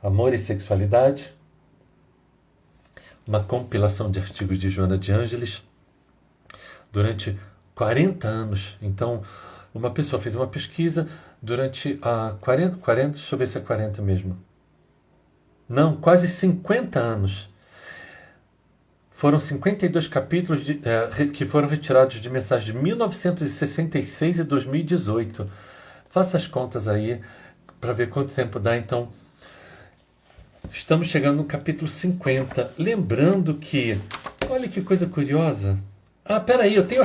Amor e Sexualidade, uma compilação de artigos de Joana de Ângeles durante 40 anos. Então, uma pessoa fez uma pesquisa durante 40, deixa eu ver se é 40 mesmo. Não, quase 50 anos. Foram 52 capítulos que foram retirados de mensagens de 1966 e 2018. Faça as contas aí para ver quanto tempo dá. Então, estamos chegando no capítulo 50. Lembrando que, olha que coisa curiosa. Peraí, eu tenho.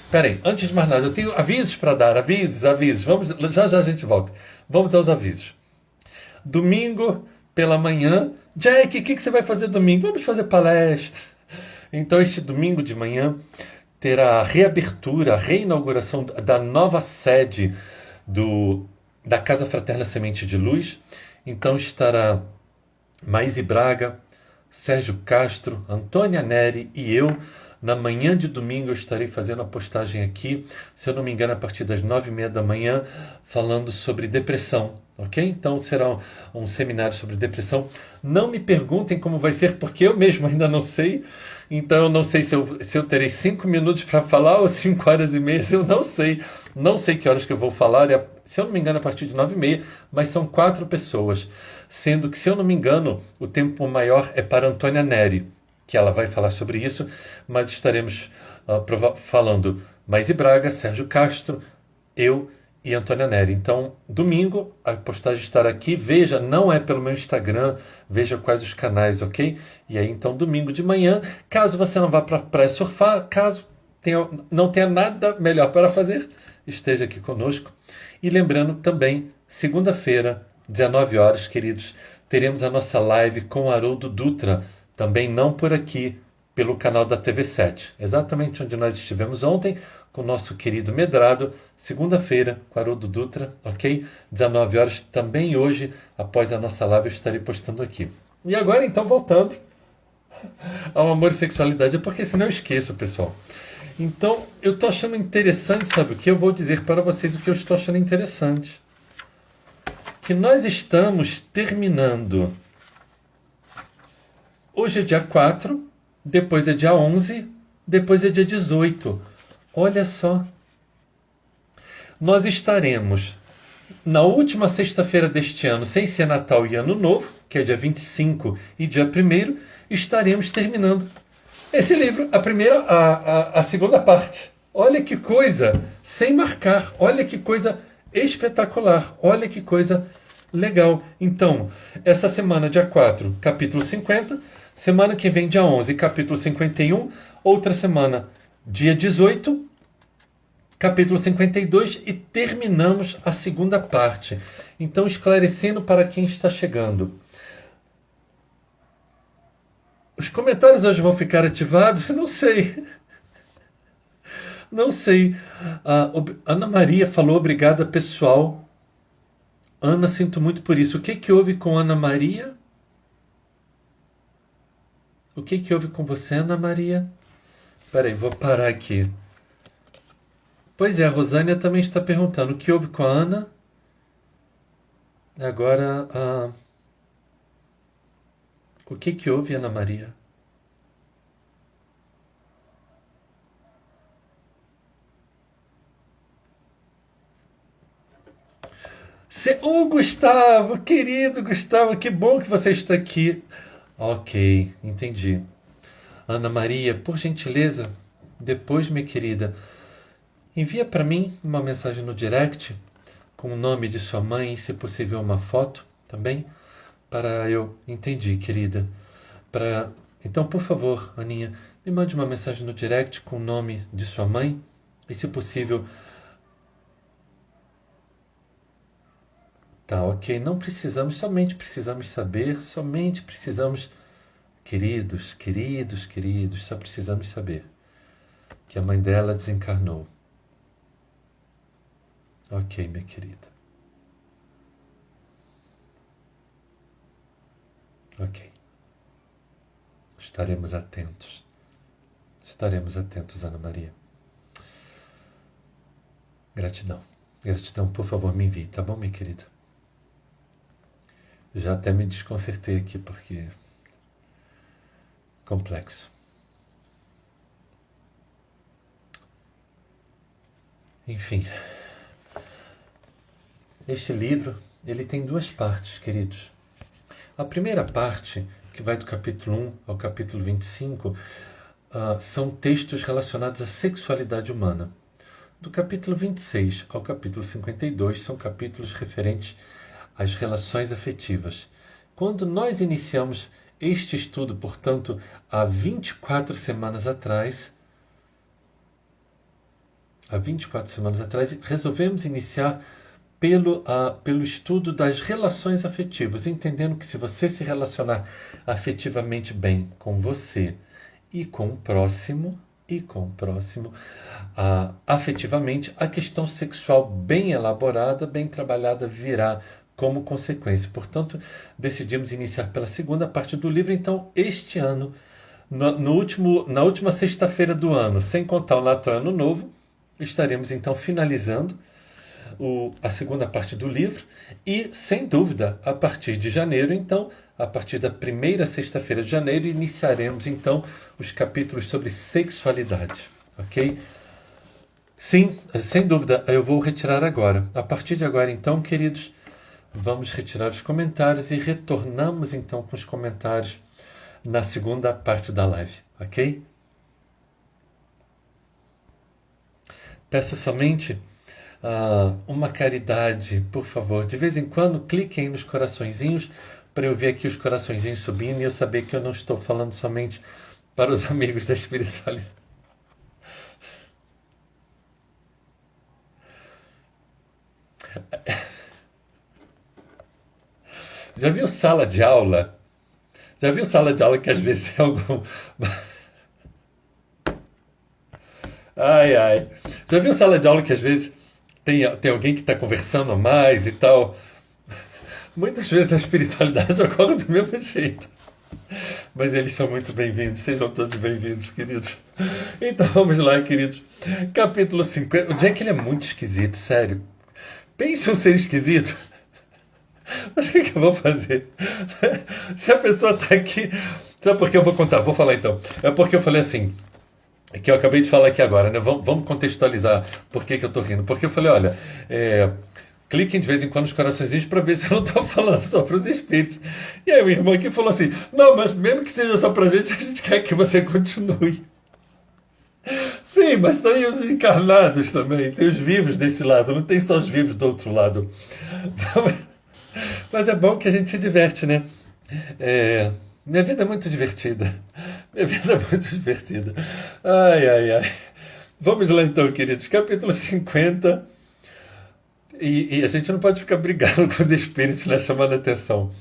Peraí, antes de mais nada, eu tenho avisos para dar. Avisos. Vamos, já a gente volta. Vamos aos avisos. Domingo, pela manhã. Jack, o que você vai fazer domingo? Vamos fazer palestra. Então, este domingo de manhã terá a reabertura, a reinauguração da nova sede da Casa Fraterna Semente de Luz. Então, estará Maíse Braga, Sérgio Castro, Antônia Neri e eu. Na manhã de domingo eu estarei fazendo a postagem aqui, se eu não me engano, a partir das 9h30 da manhã, falando sobre depressão, ok? Então será um seminário sobre depressão. Não me perguntem como vai ser, porque eu mesmo ainda não sei. Então eu não sei se eu terei 5 minutos para falar ou 5h30, eu não sei. Não sei que horas que eu vou falar, se eu não me engano, a partir de 9h30, mas são 4 pessoas. Sendo que, se eu não me engano, o tempo maior é para Antônia Neri, que ela vai falar sobre isso, mas estaremos falando Maíse Braga, Sérgio Castro, eu e Antônia Neri. Então, domingo, a postagem estará aqui. Veja, não é pelo meu Instagram, veja quais os canais, ok? E aí, então, domingo de manhã, caso você não vá para a praia surfar, caso não tenha nada melhor para fazer, esteja aqui conosco. E lembrando também, segunda-feira, 19 horas, queridos, teremos a nossa live com Haroldo Dutra, também não por aqui, pelo canal da TV7. Exatamente onde nós estivemos ontem, com o nosso querido Medrado, segunda-feira, com Haroldo Dutra, ok? 19 horas, também hoje, após a nossa live, eu estarei postando aqui. E agora, então, voltando ao amor e sexualidade, porque senão eu esqueço, pessoal. Então, eu estou achando interessante, sabe o que? Eu vou dizer para vocês o que eu estou achando interessante. Que nós estamos terminando. Hoje é dia 4, depois é dia 11, depois é dia 18. Olha só. Nós estaremos na última sexta-feira deste ano, sem ser Natal e Ano Novo, que é dia 25 e dia 1º, estaremos terminando esse livro, a segunda parte. Olha que coisa, sem marcar, olha que coisa espetacular, olha que coisa legal. Então, essa semana, dia 4, capítulo 50, semana que vem, dia 11, capítulo 51, outra semana, dia 18, capítulo 52, e terminamos a segunda parte. Então, esclarecendo para quem está chegando. Os comentários hoje vão ficar ativados? Eu não sei. Não sei. Ana Maria falou obrigada, pessoal. Ana, sinto muito por isso. O que houve com Ana Maria? O que houve com você, Ana Maria? Espera aí, vou parar aqui. Pois é, a Rosânia também está perguntando o que houve com a Ana. Agora, o que houve, Ana Maria? Gustavo, querido Gustavo, que bom que você está aqui. Ok, entendi. Ana Maria, por gentileza, depois, minha querida, envia para mim uma mensagem no direct com o nome de sua mãe e, se possível, uma foto também, para eu... Entendi, querida. Então, por favor, Aninha, me mande uma mensagem no direct com o nome de sua mãe e, se possível... Tá, ok. Não precisamos, somente precisamos saber, somente precisamos... Queridos, só precisamos saber que a mãe dela desencarnou. Ok, minha querida. Ok. Estaremos atentos. Ana Maria. Gratidão. Gratidão, por favor, me envie, tá bom, minha querida? Já até me desconcertei aqui, porque complexo. Enfim, este livro, ele tem duas partes, queridos. A primeira parte, que vai do capítulo 1 ao capítulo 25, são textos relacionados à sexualidade humana. Do capítulo 26 ao capítulo 52 são capítulos referentes às relações afetivas. Quando nós iniciamos este estudo, portanto, há 24 semanas atrás, resolvemos iniciar pelo estudo das relações afetivas, entendendo que se você se relacionar afetivamente bem com você e com o próximo, afetivamente, a questão sexual bem elaborada, bem trabalhada, virá como consequência. Portanto, decidimos iniciar pela segunda parte do livro. Então, este ano, na última sexta-feira do ano, sem contar o Natal e Ano Novo, estaremos então finalizando a segunda parte do livro e, sem dúvida, a partir de janeiro, então, a partir da primeira sexta-feira de janeiro, iniciaremos então os capítulos sobre sexualidade, ok? Sim, sem dúvida, eu vou retirar agora. A partir de agora, então, queridos, vamos retirar os comentários e retornamos então com os comentários na segunda parte da live, ok? Peço somente uma caridade, por favor. De vez em quando, cliquem nos coraçõezinhos para eu ver aqui os coraçõezinhos subindo e eu saber que eu não estou falando somente para os amigos da espiritualidade. Já viu sala de aula? Já viu sala de aula que às vezes é algum... Ai, ai. Já viu sala de aula que às vezes tem alguém que está conversando a mais e tal? Muitas vezes na espiritualidade ocorre do mesmo jeito. Mas eles são muito bem-vindos. Sejam todos bem-vindos, queridos. Então vamos lá, queridos. Capítulo 50. O Jack, ele é muito esquisito, sério. Pense um ser esquisito. Mas o que eu vou fazer? Se a pessoa está aqui... Sabe por que eu vou contar? Vou falar então. É porque eu falei assim... Que eu acabei de falar aqui agora, né? Vamos contextualizar por que eu tô rindo. Porque eu falei, olha, cliquem de vez em quando nos coraçõezinhos para ver se eu não estou falando só para os espíritos. E aí o irmão aqui falou assim, não, mas mesmo que seja só para a gente quer que você continue. Sim, mas tem os encarnados também, tem os vivos desse lado, não tem só os vivos do outro lado. Mas é bom que a gente se diverte, né? Minha vida é muito divertida. Minha vida é muito divertida. Ai, ai, ai. Vamos lá então, queridos. Capítulo 50. E a gente não pode ficar brigando com os espíritos, né? Chamando a atenção.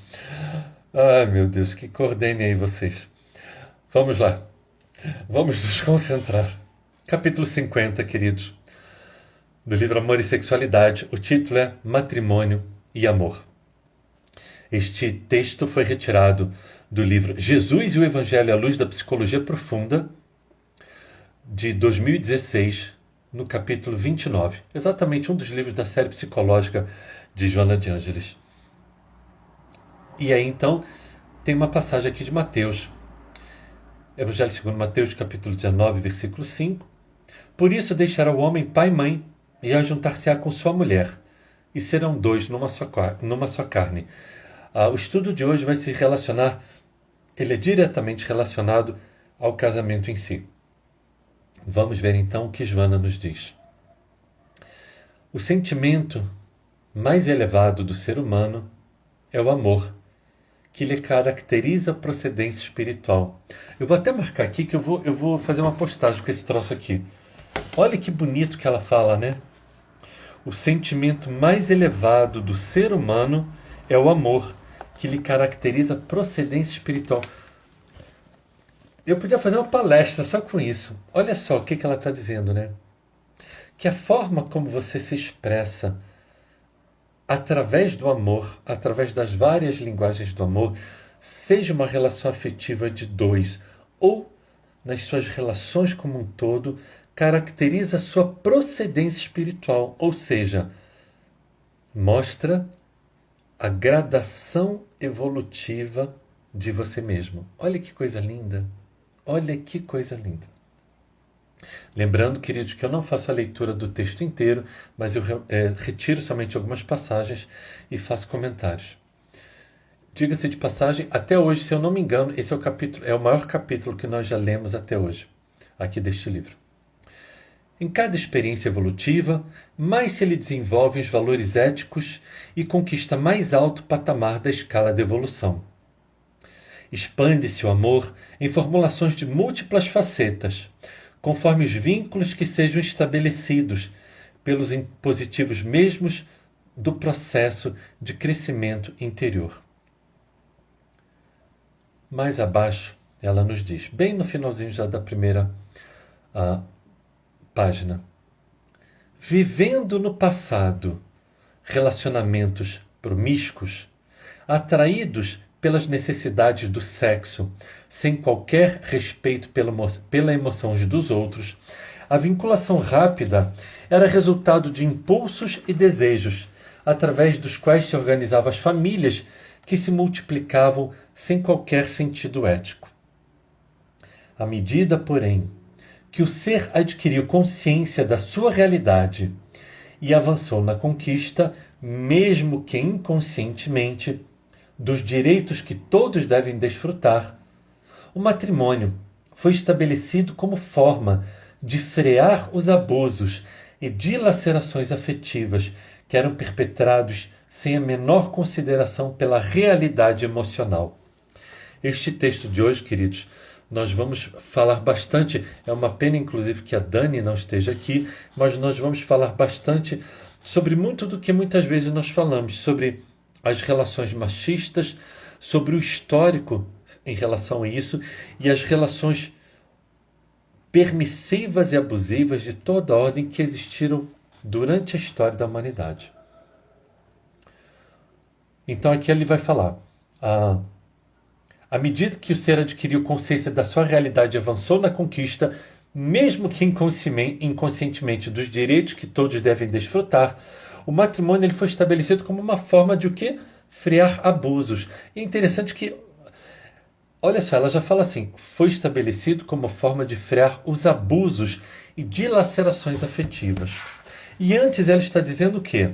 Ai, meu Deus, que coordenem aí vocês. Vamos lá. Vamos nos concentrar. Capítulo 50, queridos. Do livro Amor e Sexualidade. O título é Matrimônio e Amor. Este texto foi retirado do livro Jesus e o Evangelho à Luz da Psicologia Profunda, de 2016, no capítulo 29. Exatamente um dos livros da série psicológica de Joana de Ângeles. E aí, então, tem uma passagem aqui de Mateus. Evangelho segundo Mateus, capítulo 19, versículo 5. Por isso deixará o homem pai e mãe, e ajuntar-se-á com sua mulher, e serão dois numa só carne. O estudo de hoje vai se relacionar, ele é diretamente relacionado ao casamento em si. Vamos ver então o que Joana nos diz. O sentimento mais elevado do ser humano é o amor, que lhe caracteriza a procedência espiritual. Eu vou até marcar aqui que eu vou fazer uma postagem com esse troço aqui. Olha que bonito que ela fala, né? O sentimento mais elevado do ser humano é o amor, que lhe caracteriza a procedência espiritual. Eu podia fazer uma palestra só com isso. Olha só o que ela está dizendo, né? Que a forma como você se expressa através do amor, através das várias linguagens do amor, seja uma relação afetiva de dois ou nas suas relações como um todo, caracteriza a sua procedência espiritual, ou seja, mostra a gradação evolutiva de você mesmo. Olha que coisa linda! Olha que coisa linda! Lembrando, queridos, que eu não faço a leitura do texto inteiro, mas eu retiro somente algumas passagens e faço comentários. Diga-se de passagem, até hoje, se eu não me engano, esse é o maior capítulo que nós já lemos até hoje, aqui deste livro. Em cada experiência evolutiva, mais se lhe desenvolvem os valores éticos e conquista mais alto patamar da escala de evolução. Expande-se o amor em formulações de múltiplas facetas, conforme os vínculos que sejam estabelecidos pelos impositivos mesmos do processo de crescimento interior. Mais abaixo, ela nos diz, bem no finalzinho já da primeira página: vivendo no passado relacionamentos promíscuos, atraídos pelas necessidades do sexo, sem qualquer respeito pela emoção dos outros, a vinculação rápida era resultado de impulsos e desejos, através dos quais se organizavam as famílias que se multiplicavam sem qualquer sentido ético. À medida, porém, que o ser adquiriu consciência da sua realidade e avançou na conquista, mesmo que inconscientemente, dos direitos que todos devem desfrutar, o matrimônio foi estabelecido como forma de frear os abusos e dilacerações afetivas que eram perpetrados sem a menor consideração pela realidade emocional. Este texto de hoje, queridos, nós vamos falar bastante, é uma pena inclusive que a Dani não esteja aqui, mas nós vamos falar bastante sobre muito do que muitas vezes nós falamos, sobre as relações machistas, sobre o histórico em relação a isso e as relações permissivas e abusivas de toda a ordem que existiram durante a história da humanidade. Então aqui ele vai falar, à medida que o ser adquiriu consciência da sua realidade e avançou na conquista, mesmo que inconscientemente, dos direitos que todos devem desfrutar, o matrimônio ele foi estabelecido como uma forma de o quê? Frear abusos. E é interessante que, olha só, ela já fala assim, foi estabelecido como forma de frear os abusos e dilacerações afetivas. E antes ela está dizendo o quê?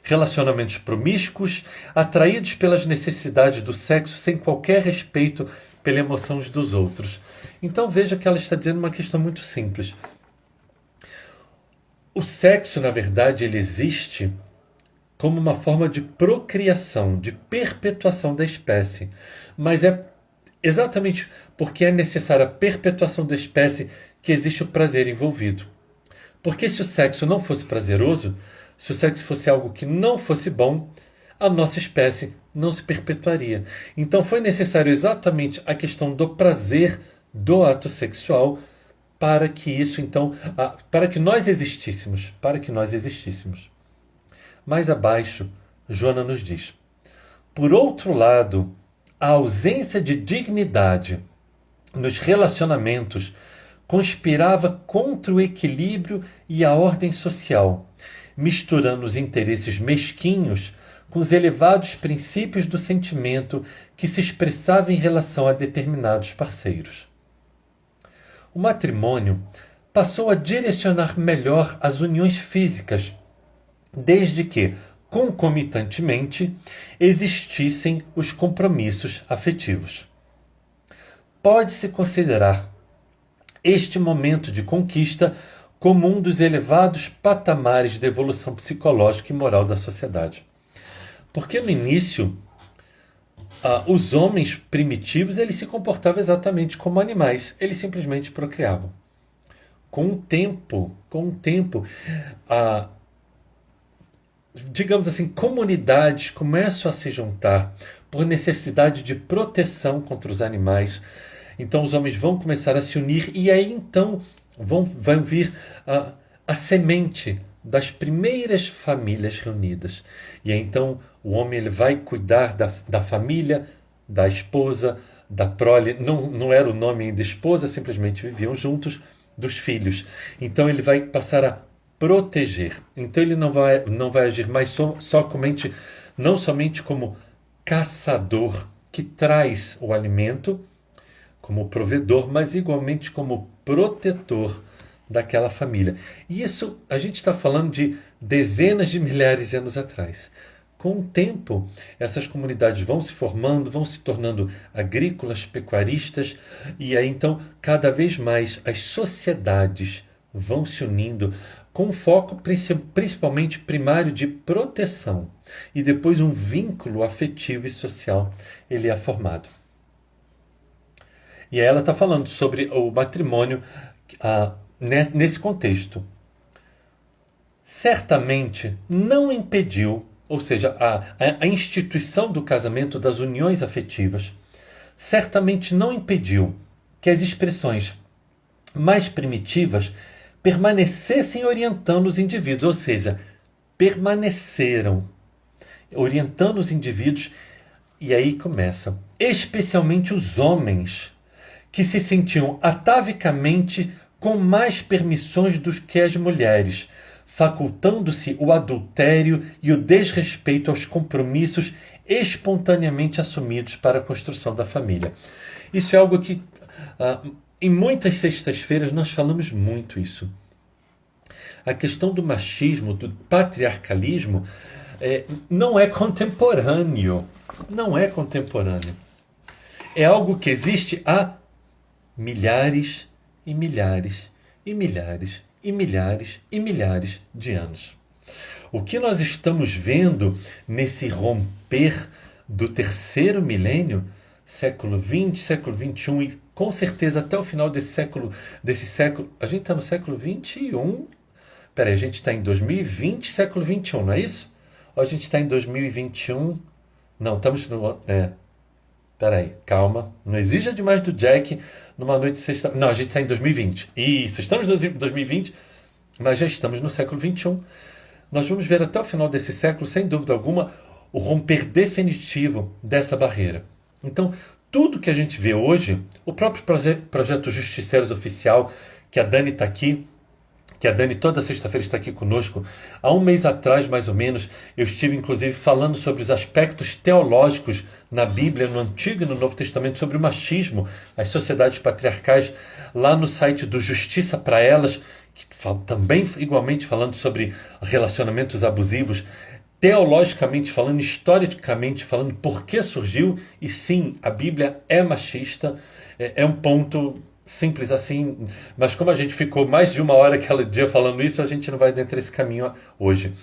Relacionamentos promíscuos, atraídos pelas necessidades do sexo sem qualquer respeito pela emoção dos outros. Então veja que ela está dizendo uma questão muito simples. O sexo, na verdade, ele existe como uma forma de procriação, de perpetuação da espécie. Mas é exatamente porque é necessária a perpetuação da espécie que existe o prazer envolvido. Porque se o sexo não fosse prazeroso, se o sexo fosse algo que não fosse bom, a nossa espécie não se perpetuaria. Então foi necessário exatamente a questão do prazer do ato sexual para que isso, então, para que nós existíssemos, Mais abaixo, Joana nos diz: por outro lado, a ausência de dignidade nos relacionamentos conspirava contra o equilíbrio e a ordem social, misturando os interesses mesquinhos com os elevados princípios do sentimento que se expressava em relação a determinados parceiros. O matrimônio passou a direcionar melhor as uniões físicas, desde que, concomitantemente, existissem os compromissos afetivos. Pode-se considerar este momento de conquista como um dos elevados patamares de evolução psicológica e moral da sociedade. Porque no início, os homens primitivos eles se comportavam exatamente como animais, eles simplesmente procriavam. Com o tempo, digamos assim, comunidades começam a se juntar por necessidade de proteção contra os animais. Então os homens vão começar a se unir e aí então vão vir a semente das primeiras famílias reunidas. E aí, então o homem ele vai cuidar da família, da esposa, da prole. Não era o nome ainda esposa, simplesmente viviam juntos, dos filhos. Então ele vai passar a proteger. Então ele não vai agir mais somente não somente como caçador que traz o alimento, como provedor, mas igualmente como protetor daquela família. E isso a gente está falando de dezenas de milhares de anos atrás. Com o tempo, essas comunidades vão se formando, vão se tornando agrícolas, pecuaristas, e aí então, cada vez mais, as sociedades vão se unindo com um foco principalmente primário de proteção. E depois um vínculo afetivo e social ele é formado. E aí ela está falando sobre o matrimônio nesse contexto. Certamente não impediu, ou seja, a instituição do casamento, das uniões afetivas, certamente não impediu que as expressões mais primitivas permanecessem orientando os indivíduos, ou seja, permaneceram orientando os indivíduos, e aí começa, especialmente os homens, que se sentiam atavicamente com mais permissões do que as mulheres, facultando-se o adultério e o desrespeito aos compromissos espontaneamente assumidos para a construção da família. Isso é algo que, em muitas sextas-feiras, nós falamos muito isso. A questão do machismo, do patriarcalismo, não é contemporâneo. Não é contemporâneo. É algo que existe há milhares e milhares e milhares e milhares e milhares de anos. O que nós estamos vendo nesse romper do terceiro milênio, século XX, século XXI e com certeza até o final desse século, a gente está no século XXI, peraí, a gente está em 2020, século XXI, não é isso? Ou a gente está em 2021? Não, estamos no... Peraí, calma. Não exija demais do Jack numa noite de sexta... Não, a gente está em 2020. Isso, estamos em 2020, mas já estamos no século XXI. Nós vamos ver até o final desse século, sem dúvida alguma, o romper definitivo dessa barreira. Então, tudo que a gente vê hoje, o próprio projeto Justiceiros Oficial, que a Dani está aqui, que a Dani toda sexta-feira está aqui conosco. Há um mês atrás, mais ou menos, eu estive inclusive falando sobre os aspectos teológicos na Bíblia, no Antigo e no Novo Testamento, sobre o machismo, as sociedades patriarcais, lá no site do Justiça para Elas, que também igualmente falando sobre relacionamentos abusivos, teologicamente falando, historicamente falando, por que surgiu, e sim, a Bíblia é machista, é um ponto... simples assim, mas como a gente ficou mais de uma hora aquele dia falando isso, a gente não vai dentro desse caminho hoje.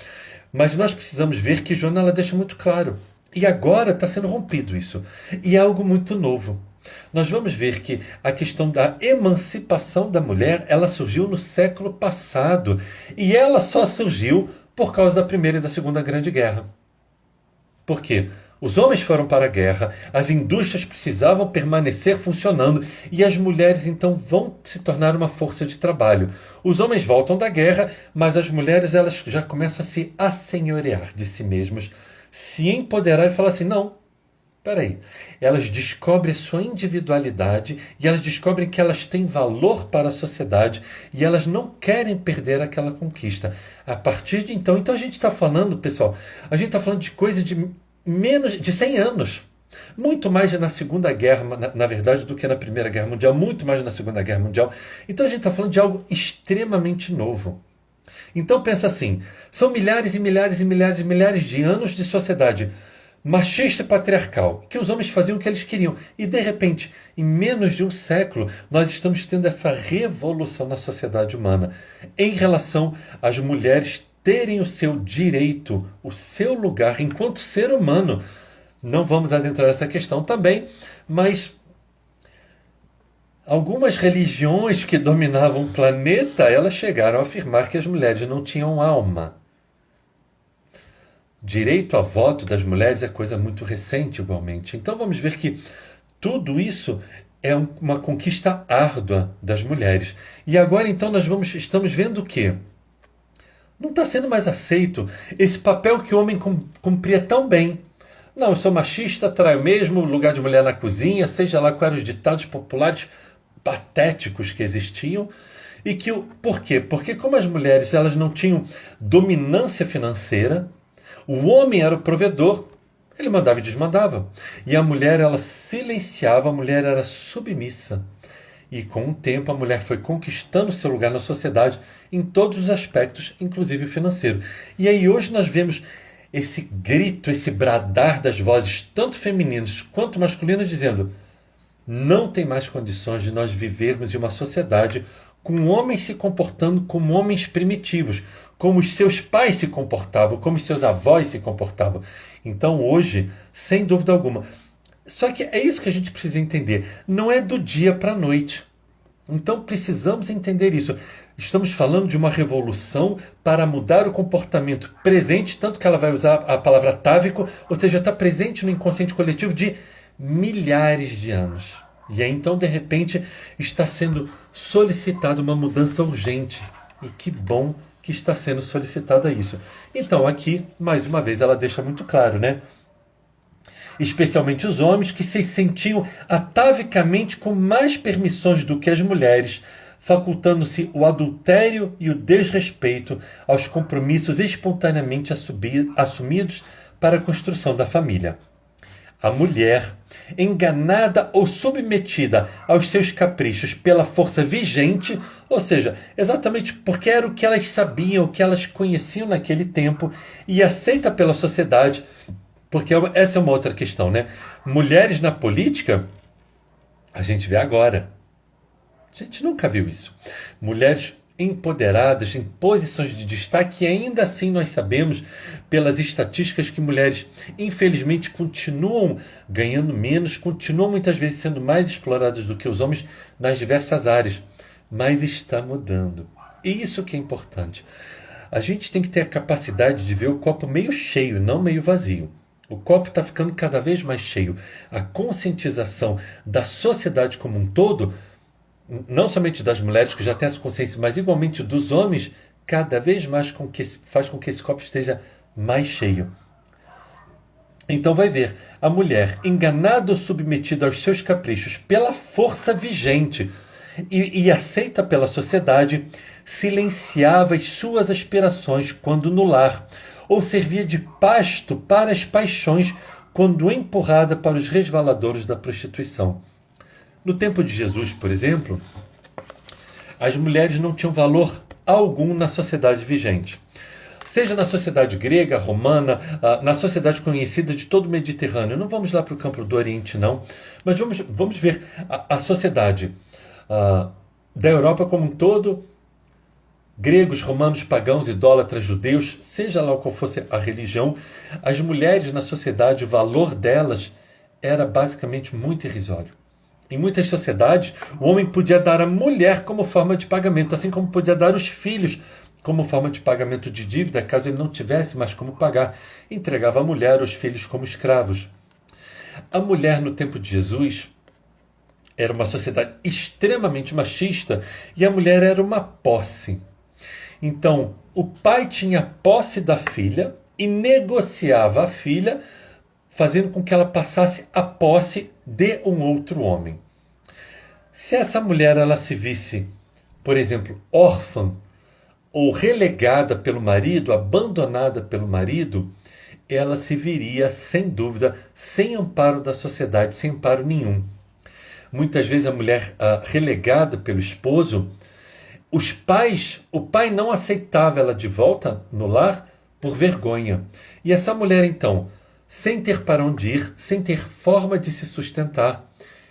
Mas nós precisamos ver que Joana ela deixa muito claro. E agora está sendo rompido isso. E é algo muito novo. Nós vamos ver que a questão da emancipação da mulher, ela surgiu no século passado. E ela só surgiu por causa da Primeira e da Segunda Grande Guerra. Por quê? Os homens foram para a guerra, as indústrias precisavam permanecer funcionando e as mulheres então vão se tornar uma força de trabalho. Os homens voltam da guerra, mas as mulheres elas já começam a se assenhorear de si mesmas, se empoderar e falar assim, não, peraí. Elas descobrem a sua individualidade e elas descobrem que elas têm valor para a sociedade e elas não querem perder aquela conquista. A partir de então a gente está falando, pessoal, a gente está falando de coisa de menos de 100 anos. Muito mais na Segunda Guerra, na verdade, do que na Primeira Guerra Mundial. Muito mais na Segunda Guerra Mundial. Então a gente está falando de algo extremamente novo. Então pensa assim, são milhares e milhares e milhares e milhares de anos de sociedade machista e patriarcal, que os homens faziam o que eles queriam. E de repente, em menos de um século, nós estamos tendo essa revolução na sociedade humana em relação às mulheres terem o seu direito, o seu lugar enquanto ser humano. Não vamos adentrar essa questão também, mas algumas religiões que dominavam o planeta, elas chegaram a afirmar que as mulheres não tinham alma. Direito a voto das mulheres é coisa muito recente, igualmente. Então vamos ver que tudo isso é uma conquista árdua das mulheres. E agora então estamos vendo o quê? Não está sendo mais aceito esse papel que o homem cumpria tão bem. Não, eu sou machista, traio mesmo, lugar de mulher na cozinha, seja lá quais os ditados populares patéticos que existiam. E por quê? Porque como as mulheres elas não tinham dominância financeira, O homem era o provedor, ele mandava e desmandava. E a mulher, ela silenciava, a mulher era submissa. E com o tempo a mulher foi conquistando seu lugar na sociedade em todos os aspectos, inclusive financeiro. E aí hoje nós vemos esse grito, esse bradar das vozes, tanto femininas quanto masculinas, dizendo: não tem mais condições de nós vivermos em uma sociedade com homens se comportando como homens primitivos, como os seus pais se comportavam, como os seus avós se comportavam. Então hoje, sem dúvida alguma, só que é isso que a gente precisa entender. Não é do dia para a noite. Então precisamos entender isso. Estamos falando de uma revolução para mudar o comportamento presente, tanto que ela vai usar a palavra atávico, ou seja, está presente no inconsciente coletivo de milhares de anos. E aí então, de repente, está sendo solicitada uma mudança urgente. E que bom que está sendo solicitada isso. Então aqui, mais uma vez, ela deixa muito claro, né? Especialmente os homens que se sentiam atavicamente com mais permissões do que as mulheres, facultando-se o adultério e o desrespeito aos compromissos espontaneamente assumidos para a construção da família. A mulher, enganada ou submetida aos seus caprichos pela força vigente, ou seja, exatamente porque era o que elas sabiam, o que elas conheciam naquele tempo, e aceita pela sociedade. Porque essa é uma outra questão, né? Mulheres na política, a gente vê agora. A gente nunca viu isso. Mulheres empoderadas, em posições de destaque, e ainda assim nós sabemos, pelas estatísticas, que mulheres, infelizmente, continuam ganhando menos, continuam muitas vezes sendo mais exploradas do que os homens nas diversas áreas. Mas está mudando. E isso que é importante. A gente tem que ter a capacidade de ver o copo meio cheio, não meio vazio. O copo está ficando cada vez mais cheio. A conscientização da sociedade como um todo, não somente das mulheres que já têm essa consciência, mas igualmente dos homens, cada vez mais faz com que esse copo esteja mais cheio. Então vai ver, a mulher enganada ou submetida aos seus caprichos pela força vigente e aceita pela sociedade, silenciava as suas aspirações quando no lar, ou servia de pasto para as paixões quando empurrada para os resvaladouros da prostituição. No tempo de Jesus, por exemplo, as mulheres não tinham valor algum na sociedade vigente. Seja na sociedade grega, romana, na sociedade conhecida de todo o Mediterrâneo. Não vamos lá para o campo do Oriente, não. Mas vamos ver a sociedade da Europa como um todo, gregos, romanos, pagãos, idólatras, judeus, seja lá qual fosse a religião, as mulheres na sociedade, o valor delas era basicamente muito irrisório. Em muitas sociedades, o homem podia dar a mulher como forma de pagamento, assim como podia dar os filhos como forma de pagamento de dívida, caso ele não tivesse mais como pagar. Entregava a mulher, os filhos como escravos. A mulher no tempo de Jesus era uma sociedade extremamente machista e a mulher era uma posse. Então, o pai tinha posse da filha e negociava a filha, fazendo com que ela passasse a posse de um outro homem. Se essa mulher ela se visse, por exemplo, órfã ou relegada pelo marido, abandonada pelo marido, ela se viria, sem dúvida, sem amparo da sociedade, sem amparo nenhum. Muitas vezes a mulher relegada pelo esposo, o pai não aceitava ela de volta no lar por vergonha. E essa mulher, então, sem ter para onde ir, sem ter forma de se sustentar,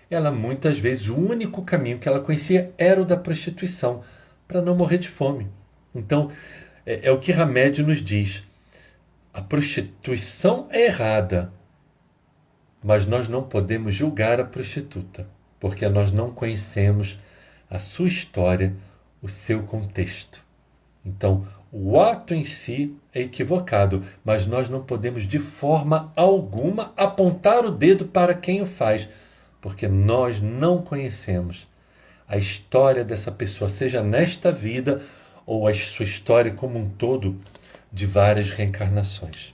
ela muitas vezes, o único caminho que ela conhecia era o da prostituição, para não morrer de fome. Então, é o que Hamed nos diz. A prostituição é errada, mas nós não podemos julgar a prostituta, porque nós não conhecemos a sua história, o seu contexto. Então, o ato em si é equivocado, mas nós não podemos de forma alguma apontar o dedo para quem o faz, porque nós não conhecemos a história dessa pessoa, seja nesta vida ou a sua história como um todo de várias reencarnações.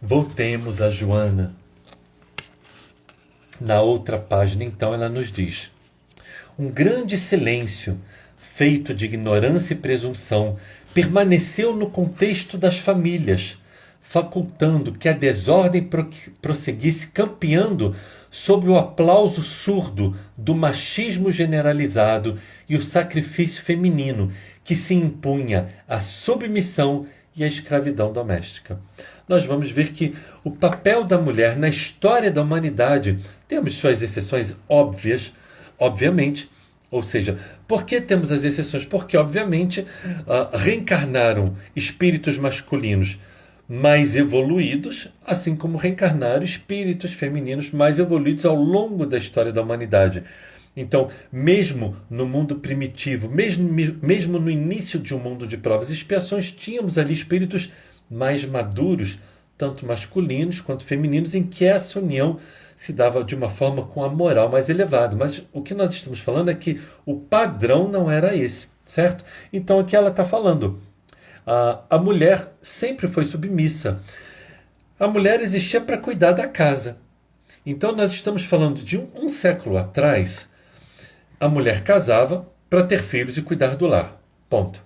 Voltemos a Joana. Na outra página, então, ela nos diz: um grande silêncio, feito de ignorância e presunção, permaneceu no contexto das famílias, facultando que a desordem prosseguisse campeando sob o aplauso surdo do machismo generalizado e o sacrifício feminino que se impunha à submissão e à escravidão doméstica. Nós vamos ver que o papel da mulher na história da humanidade, temos suas exceções óbvias, obviamente, ou seja, por que temos as exceções? Porque, obviamente, reencarnaram espíritos masculinos mais evoluídos, assim como reencarnaram espíritos femininos mais evoluídos ao longo da história da humanidade. Então, mesmo no mundo primitivo, mesmo no início de um mundo de provas e expiações, tínhamos ali espíritos mais maduros, tanto masculinos quanto femininos, em que essa união se dava de uma forma com a moral mais elevada. Mas o que nós estamos falando é que o padrão não era esse, certo? Então aqui ela está falando, a mulher sempre foi submissa. A mulher existia para cuidar da casa. Então nós estamos falando de um século atrás, a mulher casava para ter filhos e cuidar do lar. Ponto.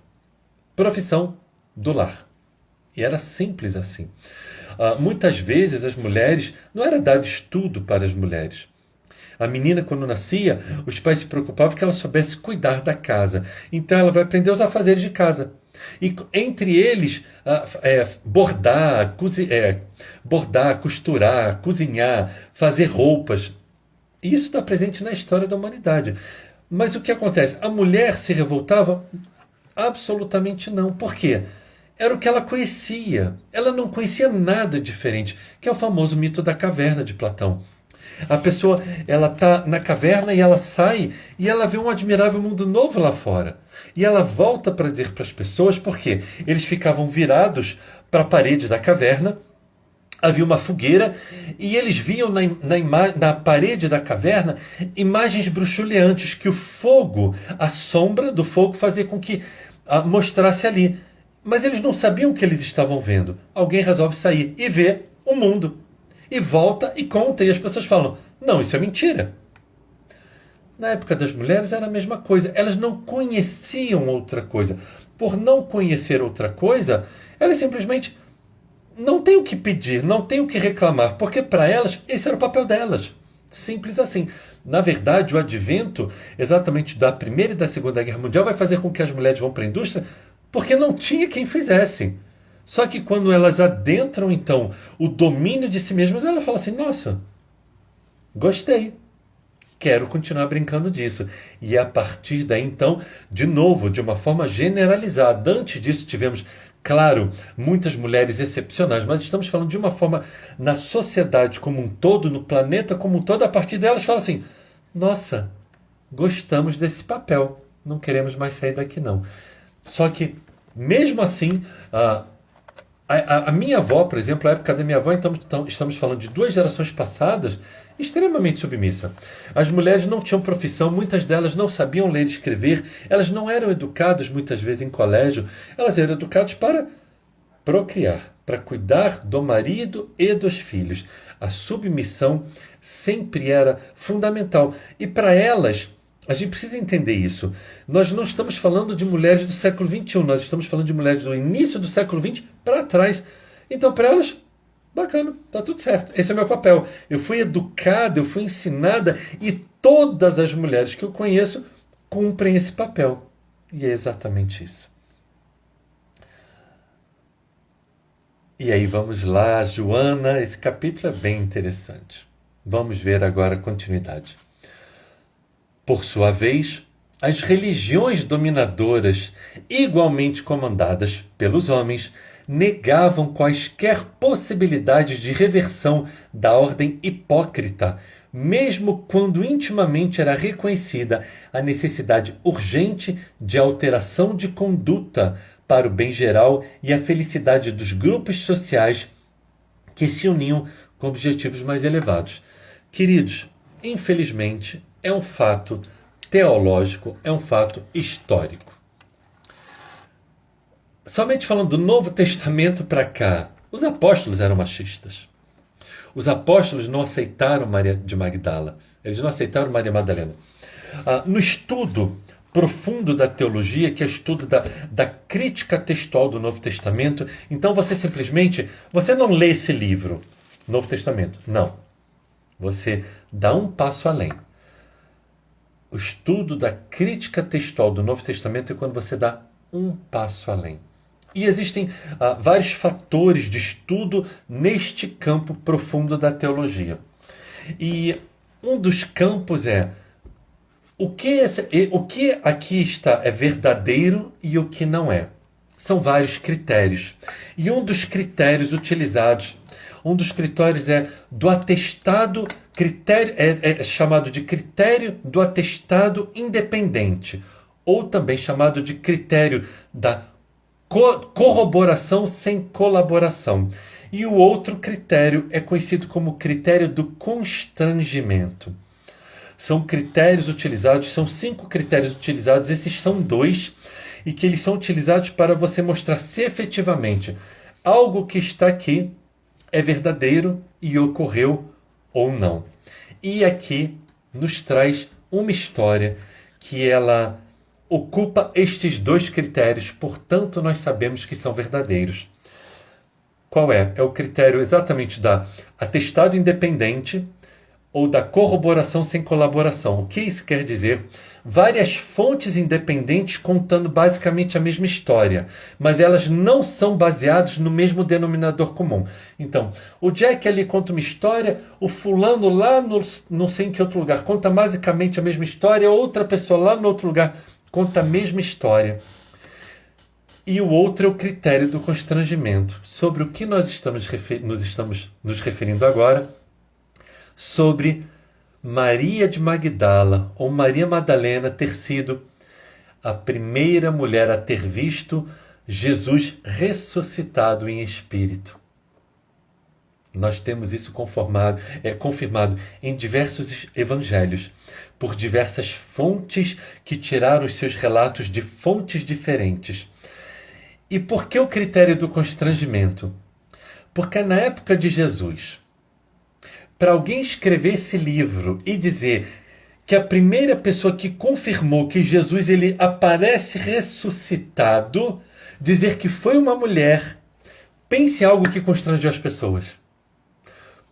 Profissão do lar. E era simples assim. Muitas vezes as mulheres, não era dado estudo para as mulheres. A menina, quando nascia, os pais se preocupavam que ela soubesse cuidar da casa. Então ela vai aprender os afazeres de casa. E entre eles, bordar, costurar, cozinhar, fazer roupas. Isso está presente na história da humanidade. Mas o que acontece? A mulher se revoltava? Absolutamente não. Por quê? Era o que ela conhecia. Ela não conhecia nada diferente, que é o famoso mito da caverna de Platão. A pessoa, ela está na caverna e ela sai e ela vê um admirável mundo novo lá fora. E ela volta para dizer para as pessoas, porque eles ficavam virados para a parede da caverna, havia uma fogueira e eles viam na parede da caverna imagens bruxuleantes que o fogo, a sombra do fogo fazia com que mostrasse ali. Mas eles não sabiam o que eles estavam vendo. Alguém resolve sair e ver o mundo. E volta e conta. E as pessoas falam, não, isso é mentira. Na época das mulheres era a mesma coisa. Elas não conheciam outra coisa. Por não conhecer outra coisa, elas simplesmente não têm o que pedir, não têm o que reclamar. Porque para elas, esse era o papel delas. Simples assim. Na verdade, o advento exatamente da Primeira e da Segunda Guerra Mundial vai fazer com que as mulheres vão para a indústria porque não tinha quem fizesse. Só que quando elas adentram, então, o domínio de si mesmas, ela fala assim, nossa, gostei, quero continuar brincando disso. E a partir daí, então, de novo, de uma forma generalizada. Antes disso tivemos, claro, muitas mulheres excepcionais, mas estamos falando de uma forma na sociedade como um todo, no planeta como um todo, a partir delas fala assim, nossa, gostamos desse papel, não queremos mais sair daqui não. Só que, mesmo assim, a minha avó, por exemplo, a época da minha avó, então, estamos falando de 2 gerações passadas, extremamente submissa. As mulheres não tinham profissão, muitas delas não sabiam ler e escrever, elas não eram educadas muitas vezes em colégio, elas eram educadas para procriar, para cuidar do marido e dos filhos. A submissão sempre era fundamental. E para elas, a gente precisa entender isso. Nós não estamos falando de mulheres do século XXI, nós estamos falando de mulheres do início do século XX para trás. Então, para elas, bacana, tá tudo certo. Esse é o meu papel. Eu fui educada, eu fui ensinada e todas as mulheres que eu conheço cumprem esse papel. E é exatamente isso. E aí, vamos lá, Joana, esse capítulo é bem interessante. Vamos ver agora a continuidade. Por sua vez, as religiões dominadoras, igualmente comandadas pelos homens, negavam quaisquer possibilidades de reversão da ordem hipócrita, mesmo quando intimamente era reconhecida a necessidade urgente de alteração de conduta para o bem geral e a felicidade dos grupos sociais que se uniam com objetivos mais elevados. Queridos, infelizmente, é um fato teológico, é um fato histórico. Somente falando do Novo Testamento para cá, os apóstolos eram machistas. Os apóstolos não aceitaram Maria de Magdala. Eles não aceitaram Maria Madalena. No estudo profundo da teologia, que é o estudo da crítica textual do Novo Testamento. Então você não lê esse livro, Novo Testamento, não. Você dá um passo além. O estudo da crítica textual do Novo Testamento é quando você dá um passo além. E existem vários fatores de estudo neste campo profundo da teologia. E um dos campos é o que aqui está é verdadeiro e o que não é. São vários critérios. E um dos critérios é do atestado, é chamado de critério do atestado independente, ou também chamado de critério da corroboração sem colaboração. E o outro critério é conhecido como critério do constrangimento. São critérios utilizados, são 5 critérios utilizados, esses são 2, e que eles são utilizados para você mostrar se efetivamente algo que está aqui é verdadeiro e ocorreu ou não. E aqui nos traz uma história que ela ocupa estes 2 critérios, portanto nós sabemos que são verdadeiros. Qual é? É o critério exatamente da atestado independente ou da corroboração sem colaboração. O que isso quer dizer? Várias fontes independentes contando basicamente a mesma história, mas elas não são baseadas no mesmo denominador comum. Então, o Jack ali conta uma história, o fulano lá no não sei em que outro lugar conta basicamente a mesma história, outra pessoa lá no outro lugar conta a mesma história. E o outro é o critério do constrangimento, sobre o que nós estamos nos referindo agora, sobre Maria de Magdala, ou Maria Madalena, ter sido a primeira mulher a ter visto Jesus ressuscitado em espírito. Nós temos isso confirmado em diversos evangelhos, por diversas fontes que tiraram os seus relatos de fontes diferentes. E por que o critério do constrangimento? Porque na época de Jesus, para alguém escrever esse livro e dizer que a primeira pessoa que confirmou que Jesus ele aparece ressuscitado, dizer que foi uma mulher, pense em algo que constrangeu as pessoas.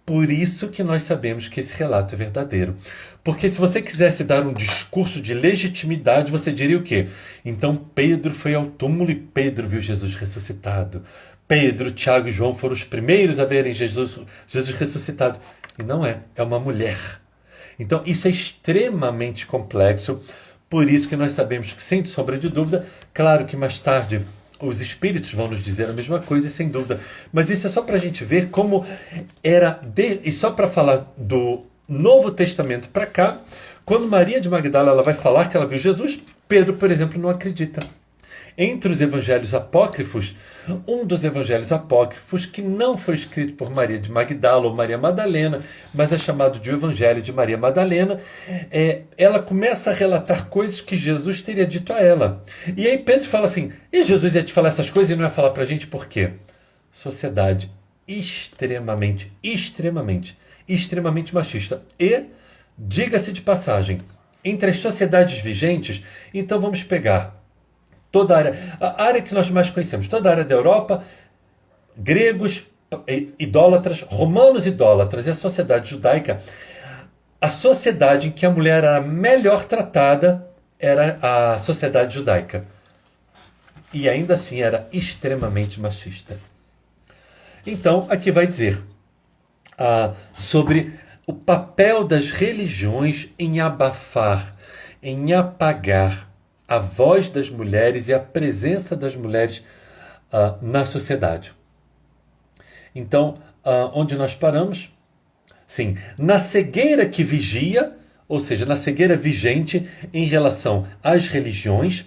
Por isso que nós sabemos que esse relato é verdadeiro. Porque se você quisesse dar um discurso de legitimidade, você diria o quê? Então Pedro foi ao túmulo e Pedro viu Jesus ressuscitado. Pedro, Tiago e João foram os primeiros a verem Jesus ressuscitado. E não é uma mulher. Então isso é extremamente complexo. Por isso que nós sabemos que, sem sombra de dúvida, claro que mais tarde os espíritos vão nos dizer a mesma coisa, sem dúvida. Mas isso é só para a gente ver como era... E só para falar do Novo Testamento para cá, quando Maria de Magdala ela vai falar que ela viu Jesus, Pedro, por exemplo, não acredita. Entre os evangelhos apócrifos, um dos evangelhos apócrifos que não foi escrito por Maria de Magdala ou Maria Madalena, mas é chamado de o Evangelho de Maria Madalena, ela começa a relatar coisas que Jesus teria dito a ela. E aí Pedro fala assim, e Jesus ia te falar essas coisas e não ia falar para a gente por quê? Sociedade extremamente machista. E, diga-se de passagem, entre as sociedades vigentes, então vamos pegar toda a área que nós mais conhecemos, toda a área da Europa, gregos, idólatras, romanos idólatras e a sociedade judaica, a sociedade em que a mulher era melhor tratada era a sociedade judaica. E ainda assim era extremamente machista. Então, aqui vai dizer sobre o papel das religiões em abafar, em apagar a voz das mulheres e a presença das mulheres na sociedade. Então, onde nós paramos? Sim, na cegueira que vigia, ou seja, na cegueira vigente em relação às religiões,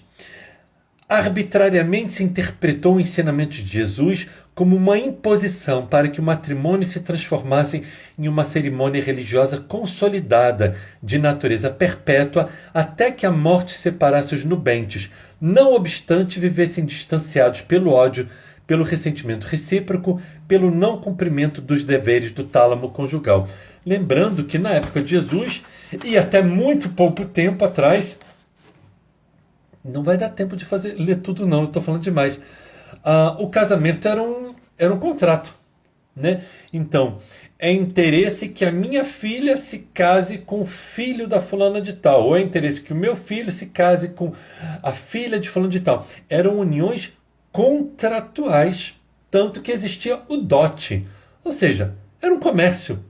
arbitrariamente se interpretou o ensinamento de Jesus como uma imposição para que o matrimônio se transformasse em uma cerimônia religiosa consolidada de natureza perpétua até que a morte separasse os nubentes, não obstante vivessem distanciados pelo ódio, pelo ressentimento recíproco, pelo não cumprimento dos deveres do tálamo conjugal. Lembrando que na época de Jesus, e até muito pouco tempo atrás, Não vai dar tempo de ler tudo não, eu estou falando demais. O casamento era um contrato, né? Então, é interesse que a minha filha se case com o filho da fulana de tal, ou é interesse que o meu filho se case com a filha de fulano de tal. Eram uniões contratuais, tanto que existia o dote, ou seja, era um comércio.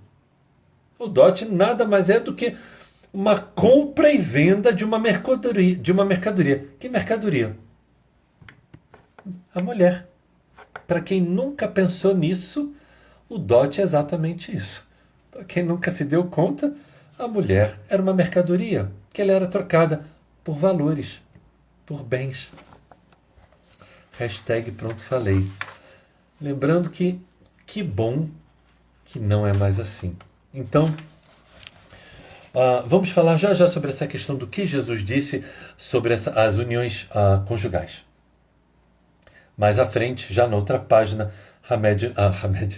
O dote nada mais é do que uma compra e venda de uma mercadoria. Que mercadoria? A mulher. Para quem nunca pensou nisso, o dote é exatamente isso. Para quem nunca se deu conta, a mulher era uma mercadoria, que ela era trocada por valores, por bens. Hashtag pronto falei. Lembrando que bom que não é mais assim. Então, vamos falar já sobre essa questão do que Jesus disse sobre as uniões conjugais. Mais à frente, já na outra página,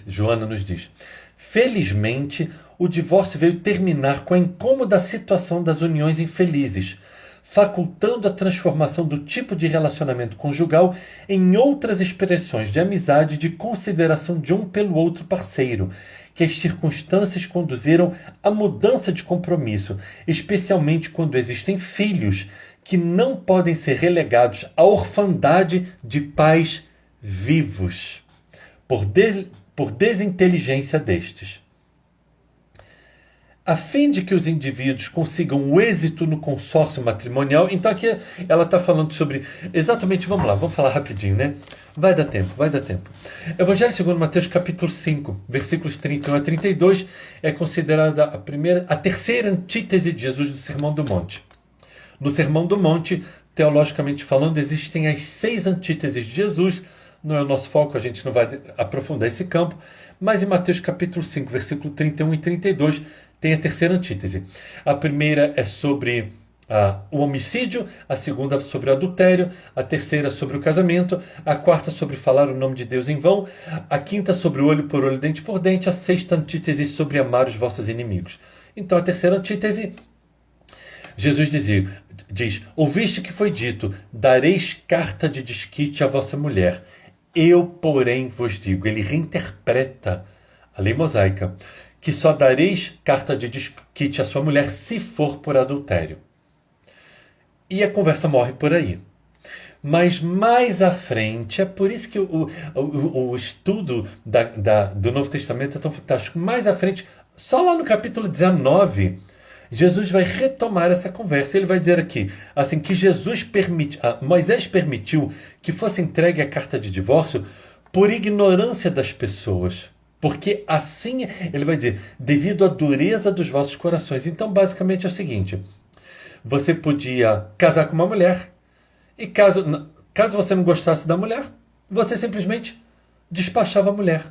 Joana nos diz: felizmente, o divórcio veio terminar com a incômoda situação das uniões infelizes, facultando a transformação do tipo de relacionamento conjugal em outras expressões de amizade e de consideração de um pelo outro parceiro, que as circunstâncias conduziram à mudança de compromisso, especialmente quando existem filhos que não podem ser relegados à orfandade de pais vivos, por desinteligência destes. A fim de que os indivíduos consigam o êxito no consórcio matrimonial. Então aqui ela está falando sobre, exatamente, vamos falar rapidinho, né? Vai dar tempo. Evangelho segundo Mateus capítulo 5, versículos 31 a 32, é considerada a terceira antítese de Jesus do Sermão do Monte. No Sermão do Monte, teologicamente falando, existem as 6 antíteses de Jesus. Não é o nosso foco, a gente não vai aprofundar esse campo, mas em Mateus capítulo 5, versículo 31 e 32, tem a terceira antítese. A primeira é sobre o homicídio, a segunda sobre o adultério, a terceira sobre o casamento, a quarta sobre falar o nome de Deus em vão, a quinta sobre o olho por olho, dente por dente, a sexta antítese sobre amar os vossos inimigos. Então a terceira antítese, Jesus diz: ouviste que foi dito, dareis carta de desquite à vossa mulher. Eu, porém, vos digo. Ele reinterpreta a lei mosaica, que só dareis carta de desquite à sua mulher se for por adultério. E a conversa morre por aí. Mas mais à frente, é por isso que o estudo do Novo Testamento é tão fantástico. Mais à frente, só lá no capítulo 19, Jesus vai retomar essa conversa. Ele vai dizer aqui, assim, que Moisés permitiu que fosse entregue a carta de divórcio por ignorância das pessoas. Porque assim, ele vai dizer, devido à dureza dos vossos corações. Então, basicamente é o seguinte: você podia casar com uma mulher, e caso você não gostasse da mulher, você simplesmente despachava a mulher,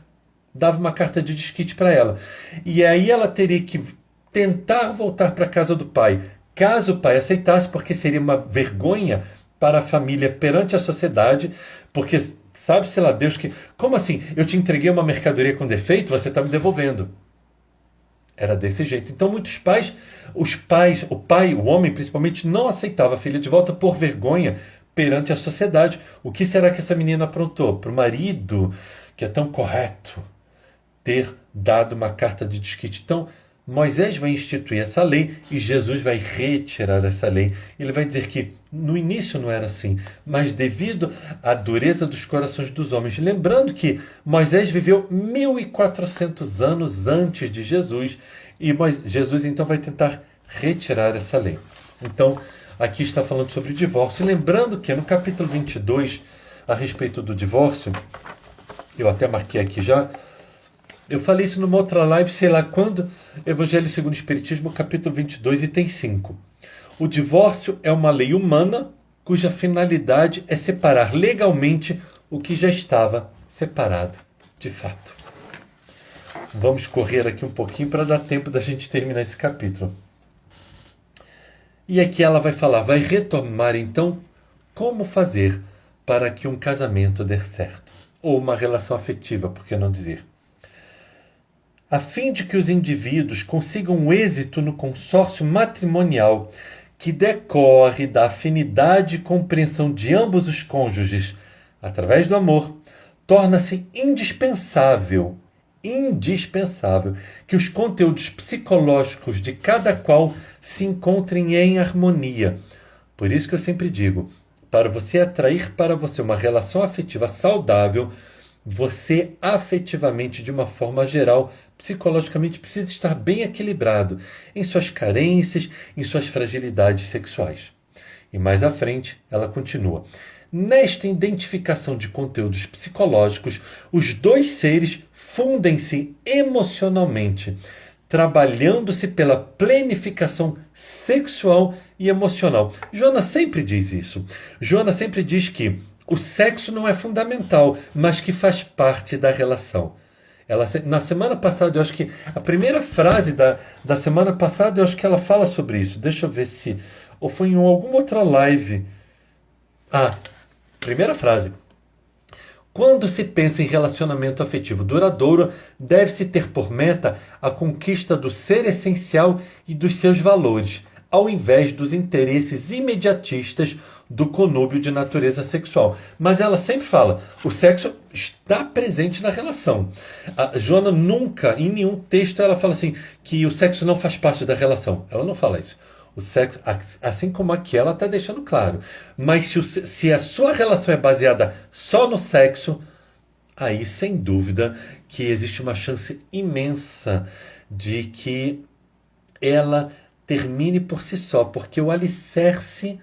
dava uma carta de desquite para ela. E aí ela teria que tentar voltar para a casa do pai, caso o pai aceitasse, porque seria uma vergonha para a família perante a sociedade, porque sabe-se lá Deus que... Como assim? Eu te entreguei uma mercadoria com defeito, você está me devolvendo. Era desse jeito. Então muitos pais, o homem principalmente, não aceitava a filha de volta por vergonha perante a sociedade. O que será que essa menina aprontou? Para o marido, que é tão correto, ter dado uma carta de desquite. Então, Moisés vai instituir essa lei e Jesus vai retirar essa lei. Ele vai dizer que no início não era assim, mas devido à dureza dos corações dos homens. Lembrando que Moisés viveu 1400 anos antes de Jesus e Jesus então vai tentar retirar essa lei. Então, aqui está falando sobre o divórcio. Lembrando que no capítulo 22, a respeito do divórcio, eu até marquei aqui já, eu falei isso numa outra live, sei lá quando, Evangelho segundo o Espiritismo, capítulo 22, item 5. O divórcio é uma lei humana cuja finalidade é separar legalmente o que já estava separado de fato. Vamos correr aqui um pouquinho para dar tempo da gente terminar esse capítulo. E aqui ela vai retomar então como fazer para que um casamento dê certo. Ou uma relação afetiva, por que não dizer? A fim de que os indivíduos consigam êxito no consórcio matrimonial, que decorre da afinidade e compreensão de ambos os cônjuges através do amor, torna-se indispensável que os conteúdos psicológicos de cada qual se encontrem em harmonia. Por isso que eu sempre digo, para você atrair para você uma relação afetiva saudável, você afetivamente, de uma forma geral, psicologicamente, precisa estar bem equilibrado em suas carências, em suas fragilidades sexuais. E mais à frente, ela continua. Nesta identificação de conteúdos psicológicos, os dois seres fundem-se emocionalmente, trabalhando-se pela planificação sexual e emocional. Joana sempre diz isso. Joana sempre diz que o sexo não é fundamental, mas que faz parte da relação. Ela, na semana passada, eu acho que a primeira frase da semana passada, eu acho que ela fala sobre isso. Deixa eu ver se... Ou foi em alguma outra live. Primeira frase. Quando se pensa em relacionamento afetivo duradouro, deve-se ter por meta a conquista do ser essencial e dos seus valores, ao invés dos interesses imediatistas do conúbio de natureza sexual. Mas ela sempre fala, o sexo está presente na relação. A Joana nunca, em nenhum texto, ela fala assim, que o sexo não faz parte da relação. Ela não fala isso. O sexo, assim como aqui, ela está deixando claro. Mas se a sua relação é baseada só no sexo, aí, sem dúvida, que existe uma chance imensa de que ela termine por si só, porque o alicerce